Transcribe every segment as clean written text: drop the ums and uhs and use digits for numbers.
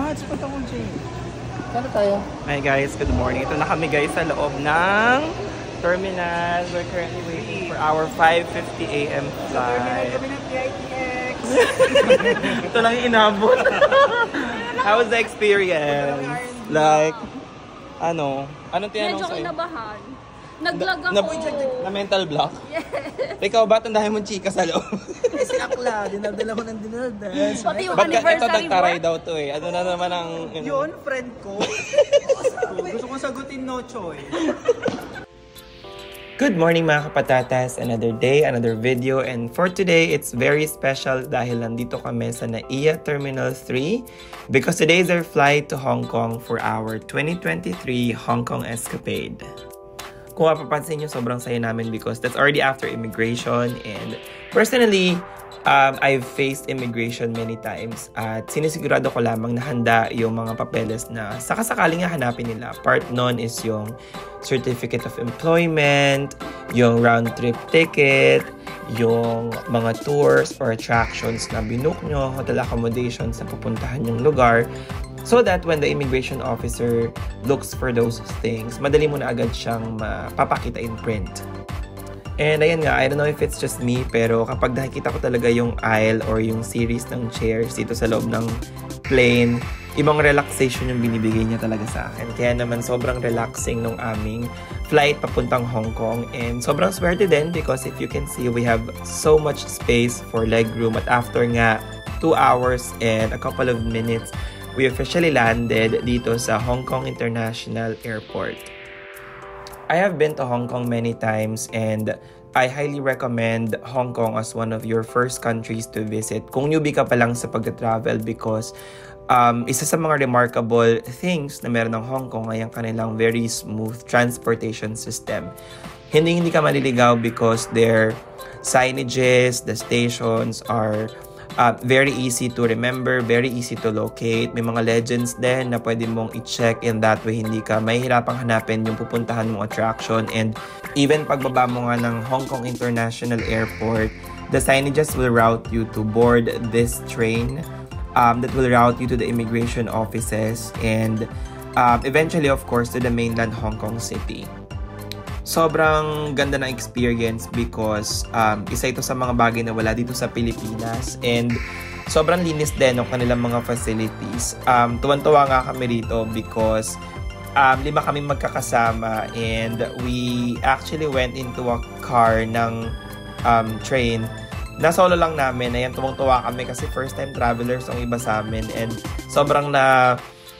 Hotspot ako, Jay. Saan tayo? Hi guys, good morning. Ito na kami guys sa loob ng terminal. We're currently waiting for our 5:50 AM flight. Terminal kami ng PITX. Ito lang yung inabot. How was the experience? Like, anong tinanong medyo sa'yo? kinabahan. Naglag ako. Na mental block? Yes. Ikaw ba, tandahin mong chika sa loob? Si Akla, dinadala ko ng dinadala. Pati yung Ba't ito anniversary nagtaray mo? daw to eh? Ano na naman ang... Yun, friend ko. Gusto kong sagutin no choice. Good morning mga kapatatas! Another day, another video, and for today, it's very special dahil nandito kami sa NAIA Terminal 3 because today is our flight to Hong Kong for our 2023 Hong Kong escapade. Kung mapapansin nyo, sobrang saya namin because that's already after immigration, and personally, I've faced immigration many times at sinisigurado ko lamang na handa yung mga papeles na sakasakaling nga hanapin nila. Part nun is yung certificate of employment, yung round trip ticket, yung mga tours or attractions na binook nyo, hotel accommodations na pupuntahan yung lugar. So that when the immigration officer looks for those things, madali mo na agad siyang mapapakita in print. And ayan nga, I don't know if it's just me, pero kapag nakikita ko talaga yung aisle or yung series ng chairs dito sa loob ng plane, ibang relaxation yung binibigay niya talaga sa akin. Kaya naman sobrang relaxing nung aming flight papuntang Hong Kong. And sobrang swerte din because if you can see, we have so much space for legroom. At after nga 2 hours and a couple of minutes, we officially landed dito sa Hong Kong International Airport. I have been to Hong Kong many times and I highly recommend Hong Kong as one of your first countries to visit kung newbie ka pa lang sa pagta-travel because isa sa mga remarkable things na meron ng Hong Kong ay ang kanilang very smooth transportation system. Hindi ka maliligaw because their signages, the stations are very easy to remember, very easy to locate. May mga legends din na pwede mong i-check and that way hindi ka mahihirapang hanapin yung pupuntahan mong attraction. And even pagbaba mo nga ng Hong Kong International Airport, the signages will route you to board this train that will route you to the immigration offices and eventually of course to the mainland Hong Kong City. Sobrang ganda ng experience because isa ito sa mga bagay na wala dito sa Pilipinas and sobrang linis din ng kanilang mga facilities. Tuwan-tuwa nga kami rito because 5 kami magkakasama and we actually went into a car ng train. Na-solo lang namin. Ayan, tuwang-tuwa kami kasi first time travelers ang iba sa amin and sobrang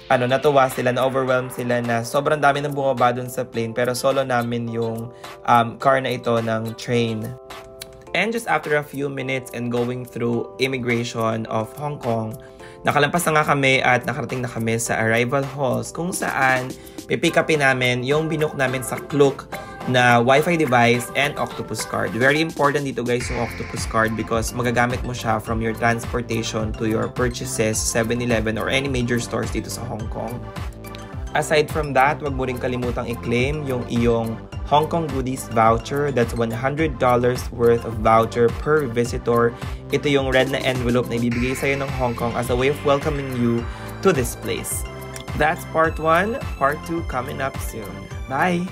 natuwa sila, na-overwhelmed sila na sobrang dami nang bumaba dun sa plane pero solo namin yung car na ito ng train. And just after a few minutes and going through immigration of Hong Kong, nakalampas na nga kami at nakarating na kami sa arrival halls kung saan pipick upin namin yung binook namin sa Klook na Wi-Fi device and Octopus card. Very important dito guys yung Octopus card because magagamit mo siya from your transportation to your purchases, 7-Eleven or any major stores dito sa Hong Kong. Aside from that, wag mo rin kalimutang i-claim yung iyong Hong Kong Goodies voucher. That's $100 worth of voucher per visitor. Ito yung red na envelope na ibibigay sa'yo ng Hong Kong as a way of welcoming you to this place. That's part 1. Part 2 coming up soon. Bye!